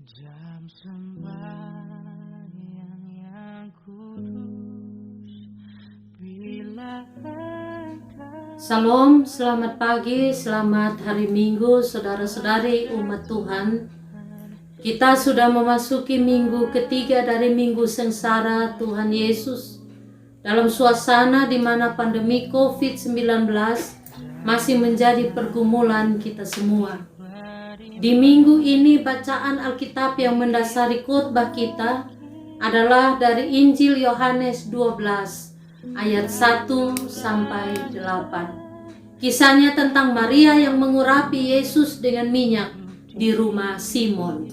Jam sembahyang yang kudus, bila Salam, selamat pagi, selamat hari Minggu, saudara-saudari umat Tuhan. Kita sudah memasuki minggu ketiga dari minggu sengsara Tuhan Yesus. Dalam suasana di mana pandemi COVID-19 masih menjadi pergumulan kita semua. Di minggu ini bacaan Alkitab yang mendasari khotbah kita adalah dari Injil Yohanes 12 ayat 1 sampai 8. Kisahnya tentang Maria yang mengurapi Yesus dengan minyak di rumah Simon.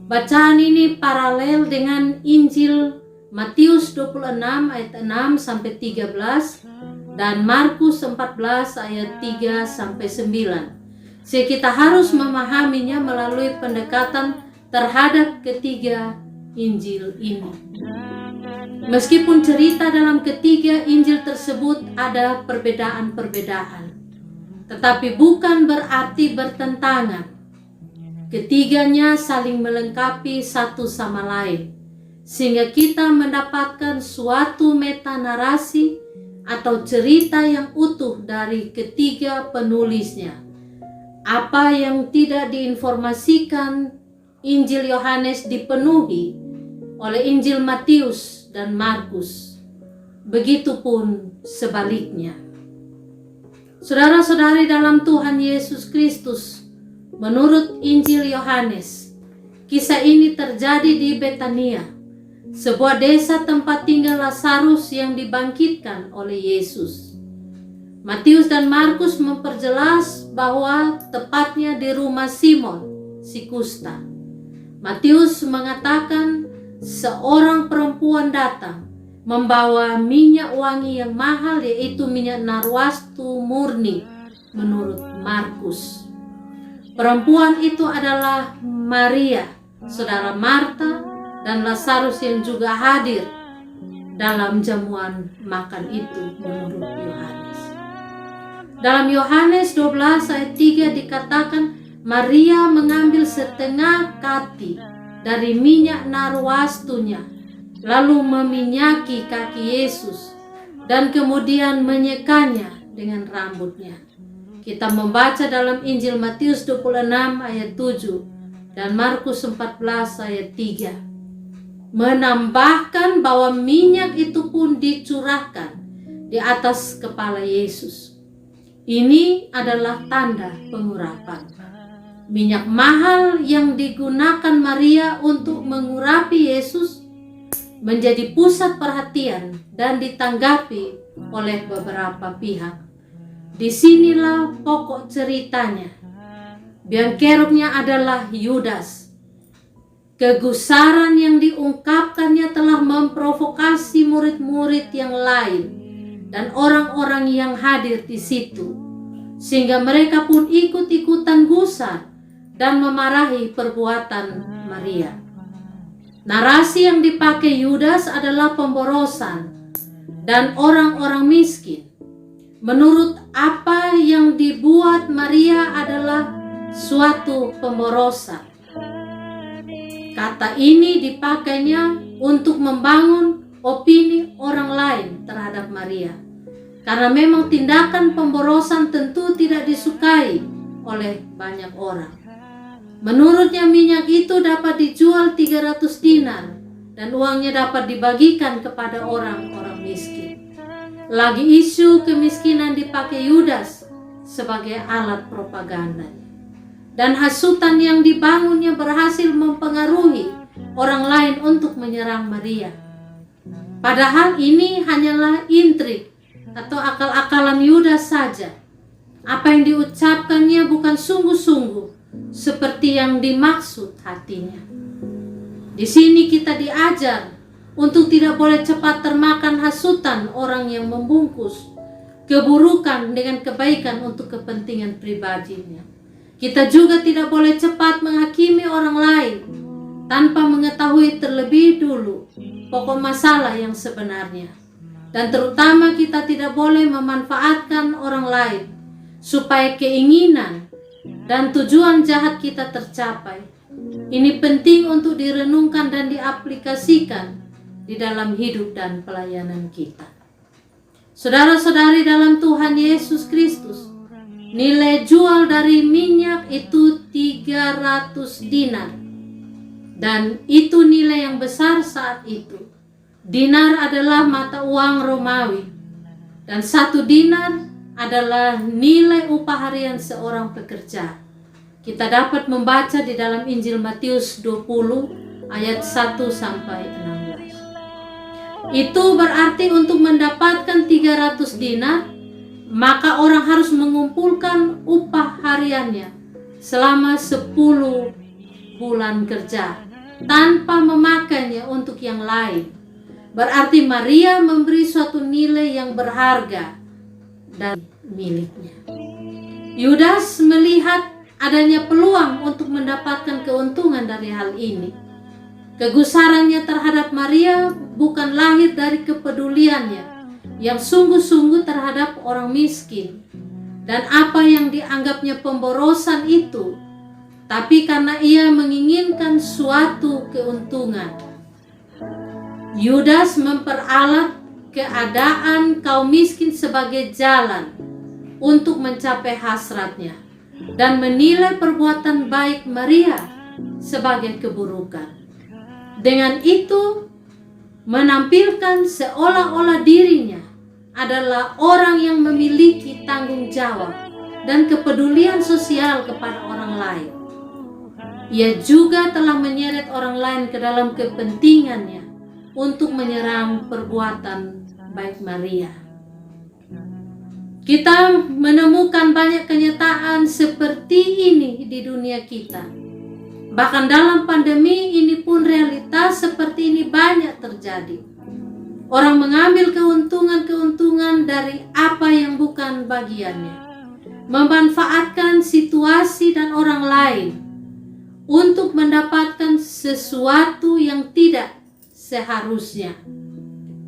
Bacaan ini paralel dengan Injil Matius 26 ayat 6 sampai 13 dan Markus 14 ayat 3 sampai 9. Sehingga kita harus memahaminya melalui pendekatan terhadap ketiga Injil ini. Meskipun cerita dalam ketiga Injil tersebut ada perbedaan-perbedaan, tetapi bukan berarti bertentangan. Ketiganya saling melengkapi satu sama lain, sehingga kita mendapatkan suatu meta narasi atau cerita yang utuh dari ketiga penulisnya. Apa yang tidak diinformasikan Injil Yohanes dipenuhi oleh Injil Matius dan Markus. Begitupun sebaliknya. Saudara-saudari dalam Tuhan Yesus Kristus, menurut Injil Yohanes, kisah ini terjadi di Betania, sebuah desa tempat tinggal Lazarus yang dibangkitkan oleh Yesus. Matius dan Markus memperjelas bahwa tepatnya di rumah Simon, si kusta. Matius mengatakan seorang perempuan datang membawa minyak wangi yang mahal, yaitu minyak narwastu murni menurut Markus. Perempuan itu adalah Maria, saudara Marta dan Lazarus yang juga hadir dalam jamuan makan itu menurut Yohanes. Dalam Yohanes 12 ayat 3 dikatakan Maria mengambil setengah kati dari minyak narwastunya, lalu meminyaki kaki Yesus dan kemudian menyekanya dengan rambutnya. Kita membaca dalam Injil Matius 26 ayat 7 dan Markus 14 ayat 3. Menambahkan bahwa minyak itu pun dicurahkan di atas kepala Yesus. Ini adalah tanda pengurapan. Minyak mahal yang digunakan Maria untuk mengurapi Yesus menjadi pusat perhatian dan ditanggapi oleh beberapa pihak. Disinilah pokok ceritanya. Biang keroknya adalah Yudas. Kegusaran yang diungkapkannya telah memprovokasi murid-murid yang lain dan orang-orang yang hadir di situ, sehingga mereka pun ikut-ikutan gusar dan memarahi perbuatan Maria. Narasi yang dipakai Yudas adalah pemborosan dan orang-orang miskin. Menurut apa yang dibuat Maria adalah suatu pemborosan. Kata ini dipakainya untuk membangun opini orang lain terhadap Maria. Karena memang tindakan pemborosan tentu tidak disukai oleh banyak orang. Menurutnya minyak itu dapat dijual 300 dinar dan uangnya dapat dibagikan kepada orang-orang miskin. Lagi isu kemiskinan dipakai Yudas sebagai alat propaganda. Dan hasutan yang dibangunnya berhasil mempengaruhi orang lain untuk menyerang Maria. Padahal ini hanyalah intrik atau akal-akalan Yudas saja. Apa yang diucapkannya bukan sungguh-sungguh seperti yang dimaksud hatinya. Di sini kita diajar untuk tidak boleh cepat termakan hasutan orang yang membungkus keburukan dengan kebaikan untuk kepentingan pribadinya. Kita juga tidak boleh cepat menghakimi orang lain tanpa mengetahui terlebih dulu pokok masalah yang sebenarnya. Dan terutama kita tidak boleh memanfaatkan orang lain supaya keinginan dan tujuan jahat kita tercapai. Ini penting untuk direnungkan dan diaplikasikan di dalam hidup dan pelayanan kita. Saudara-saudari dalam Tuhan Yesus Kristus, nilai jual dari minyak itu 300 dinar. Dan itu nilai yang besar saat itu. Dinar adalah mata uang Romawi. Dan 1 dinar adalah nilai upah harian seorang pekerja. Kita dapat membaca di dalam Injil Matius 20 ayat 1 sampai 16. Itu berarti untuk mendapatkan 300 dinar, maka orang harus mengumpulkan upah hariannya selama 10 bulan kerja tanpa memakainya untuk yang lain. Berarti Maria memberi suatu nilai yang berharga dari miliknya. Yudas melihat adanya peluang untuk mendapatkan keuntungan dari hal ini. Kegusarannya terhadap Maria bukan lahir dari kepeduliannya yang sungguh-sungguh terhadap orang miskin dan apa yang dianggapnya pemborosan itu, tapi karena ia menginginkan suatu keuntungan. Yudas memperalat keadaan kaum miskin sebagai jalan untuk mencapai hasratnya dan menilai perbuatan baik Maria sebagai keburukan. Dengan itu menampilkan seolah-olah dirinya adalah orang yang memiliki tanggung jawab dan kepedulian sosial kepada orang lain. Ia juga telah menyeret orang lain ke dalam kepentingannya untuk menyerang perbuatan baik Maria. Kita menemukan banyak kenyataan seperti ini di dunia kita. Bahkan dalam pandemi ini pun realitas seperti ini banyak terjadi. Orang mengambil keuntungan dari apa yang bukan bagiannya, memanfaatkan situasi dan orang lain untuk mendapatkan sesuatu yang tidak seharusnya.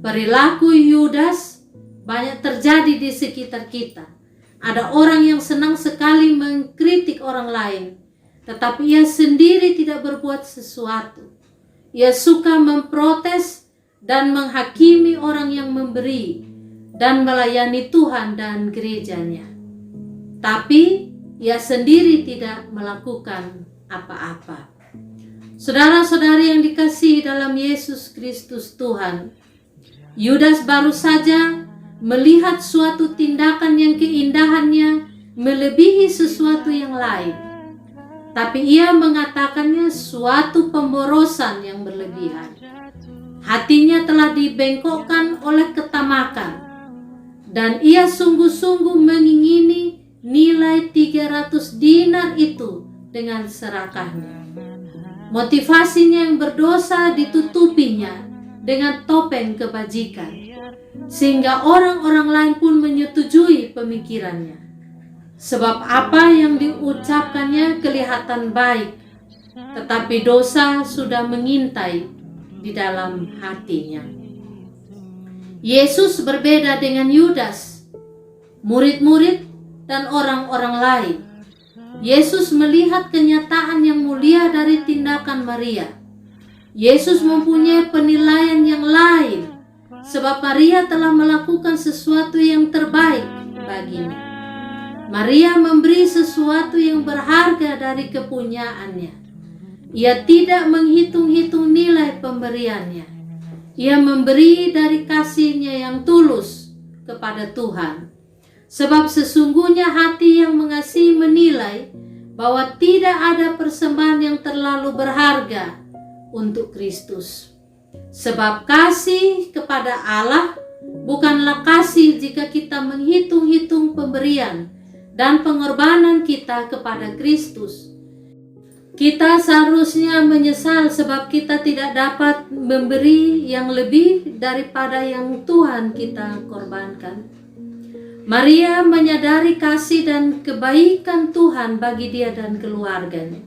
Perilaku Yudas banyak terjadi di sekitar kita. Ada orang yang senang sekali mengkritik orang lain, tetapi ia sendiri tidak berbuat sesuatu. Ia suka memprotes dan menghakimi orang yang memberi dan melayani Tuhan dan gerejanya. Tapi ia sendiri tidak melakukan apa-apa. Saudara-saudari yang dikasihi dalam Yesus Kristus Tuhan, Yudas baru saja melihat suatu tindakan yang keindahannya melebihi sesuatu yang lain, tapi ia mengatakannya suatu pemborosan yang berlebihan. Hatinya telah dibengkokkan oleh ketamakan, dan ia sungguh-sungguh mengingini nilai 300 dinar itu dengan serakahnya. Motivasinya yang berdosa ditutupinya dengan topeng kebajikan, sehingga orang-orang lain pun menyetujui pemikirannya. Sebab apa yang diucapkannya kelihatan baik, tetapi dosa sudah mengintai di dalam hatinya. Yesus berbeda dengan Yudas, murid-murid, dan orang-orang lain. Yesus melihat kenyataan yang mulia dari tindakan Maria. Yesus mempunyai penilaian yang lain, sebab Maria telah melakukan sesuatu yang terbaik baginya. Maria memberi sesuatu yang berharga dari kepunyaannya. Ia tidak menghitung-hitung nilai pemberiannya. Ia memberi dari kasihnya yang tulus kepada Tuhan. Sebab sesungguhnya hati yang mengasihi menilai bahwa tidak ada persembahan yang terlalu berharga untuk Kristus. Sebab kasih kepada Allah bukanlah kasih jika kita menghitung-hitung pemberian dan pengorbanan kita kepada Kristus. Kita seharusnya menyesal sebab kita tidak dapat memberi yang lebih daripada yang Tuhan kita korbankan. Maria menyadari kasih dan kebaikan Tuhan bagi dia dan keluarganya.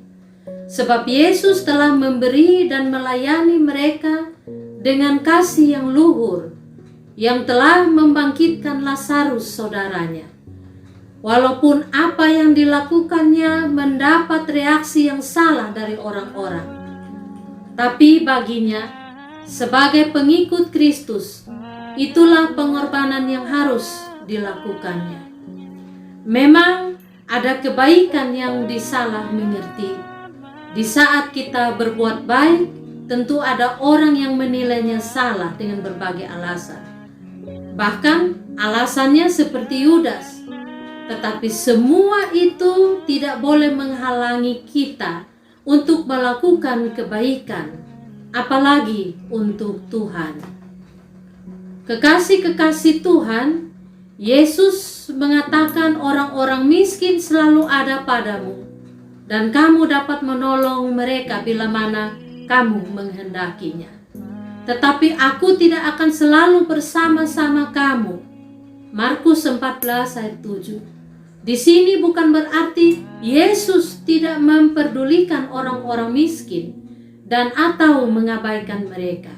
Sebab Yesus telah memberi dan melayani mereka dengan kasih yang luhur, yang telah membangkitkan Lazarus saudaranya. walaupun apa yang dilakukannya mendapat reaksi yang salah dari orang-orang. Tapi baginya, sebagai pengikut Kristus, itulah pengorbanan yang harus dilakukannya. Memang ada kebaikan yang disalah mengerti. Di saat kita berbuat baik, tentu ada orang yang menilainya salah dengan berbagai alasan. Bahkan alasannya seperti Yudas. Tetapi semua itu tidak boleh menghalangi kita untuk melakukan kebaikan, apalagi untuk Tuhan. Kekasih-kekasih Tuhan, Yesus mengatakan orang-orang miskin selalu ada padamu, dan kamu dapat menolong mereka bila mana kamu menghendakinya. Tetapi aku tidak akan selalu bersama-sama kamu. Markus 14 ayat 7. Di sini bukan berarti Yesus tidak memperdulikan orang-orang miskin dan atau mengabaikan mereka.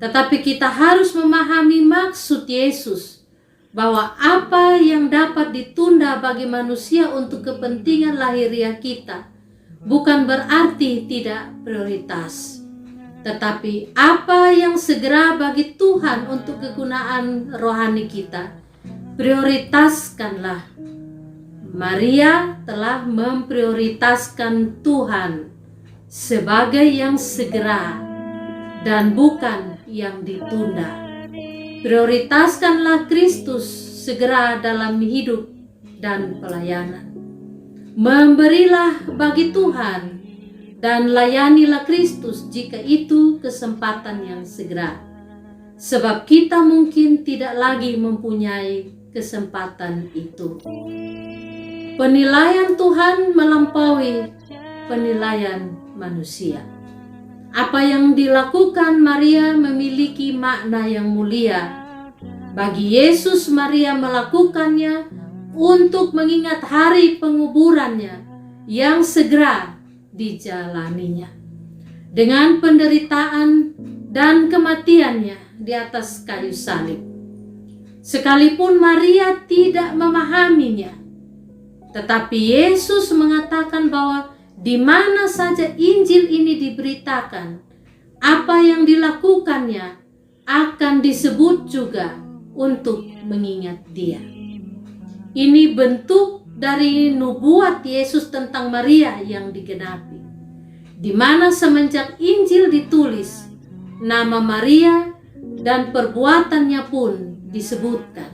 Tetapi kita harus memahami maksud Yesus, bahwa apa yang dapat ditunda bagi manusia untuk kepentingan lahiriah kita bukan berarti tidak prioritas. Tetapi apa yang segera bagi Tuhan untuk kegunaan rohani kita, prioritaskanlah. Maria telah memprioritaskan Tuhan sebagai yang segera dan bukan yang ditunda. Prioritaskanlah Kristus segera dalam hidup dan pelayanan. Memberilah bagi Tuhan dan layanilah Kristus jika itu kesempatan yang segera. Sebab kita mungkin tidak lagi mempunyai kesempatan itu. Penilaian Tuhan melampaui penilaian manusia. Apa yang dilakukan Maria memiliki makna yang mulia. Bagi Yesus, Maria melakukannya untuk mengingat hari penguburannya yang segera dijalaninya. Dengan penderitaan dan kematiannya di atas kayu salib. Sekalipun Maria tidak memahaminya, tetapi Yesus mengatakan bahwa di mana saja Injil ini diberitakan, apa yang dilakukannya akan disebut juga untuk mengingat Dia. Ini bentuk dari nubuat Yesus tentang Maria yang digenapi, di mana semenjak Injil ditulis, nama Maria dan perbuatannya pun disebutkan.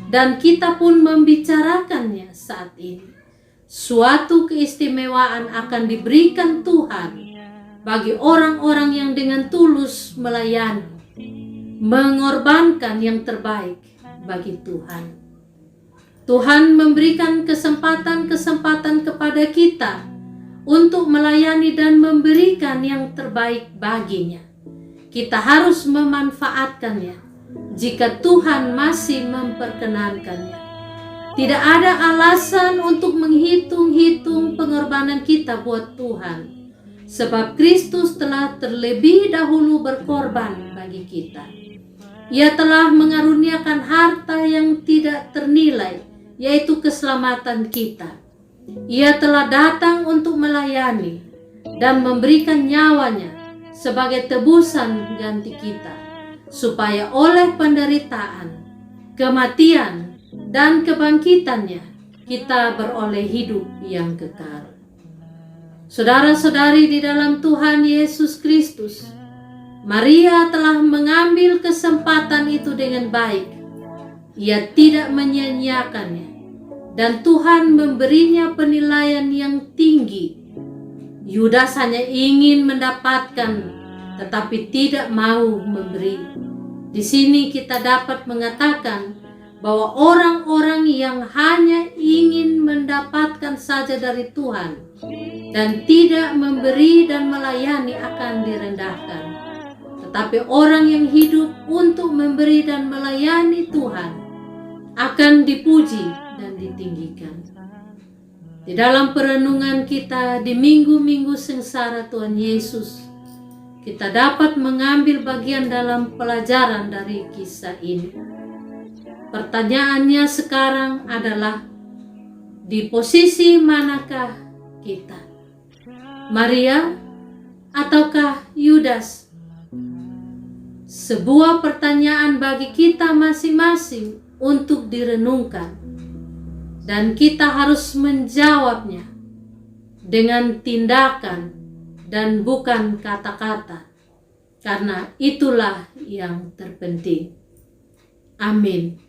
Dan kita pun membicarakannya saat ini. Suatu keistimewaan akan diberikan Tuhan bagi orang-orang yang dengan tulus melayani, mengorbankan yang terbaik bagi Tuhan. Tuhan memberikan kesempatan-kesempatan kepada kita untuk melayani dan memberikan yang terbaik baginya. Kita harus memanfaatkannya jika Tuhan masih memperkenankannya. Tidak ada alasan untuk menghitung-hitung pengorbanan kita buat Tuhan, sebab Kristus telah terlebih dahulu berkorban bagi kita. Ia telah mengaruniakan harta yang tidak ternilai, yaitu keselamatan kita. Ia telah datang untuk melayani dan memberikan nyawanya sebagai tebusan ganti kita, supaya oleh penderitaan, kematian, dan kebangkitannya kita beroleh hidup yang kekal. Saudara-saudari di dalam Tuhan Yesus Kristus, Maria telah mengambil kesempatan itu dengan baik. Ia tidak menyia-nyiakannya, dan Tuhan memberinya penilaian yang tinggi. Yudas hanya ingin mendapatkan, tetapi tidak mau memberi. Di sini kita dapat mengatakan bahwa orang-orang yang hanya ingin mendapatkan saja dari Tuhan dan tidak memberi dan melayani akan direndahkan. Tetapi orang yang hidup untuk memberi dan melayani Tuhan akan dipuji dan ditinggikan. Di dalam perenungan kita di minggu-minggu sengsara Tuhan Yesus, kita dapat mengambil bagian dalam pelajaran dari kisah ini. Pertanyaannya sekarang adalah, Di posisi manakah kita? Maria ataukah Yudas? Sebuah pertanyaan bagi kita masing-masing untuk direnungkan, dan kita harus menjawabnya dengan tindakan dan bukan kata-kata, karena itulah yang terpenting. Amin.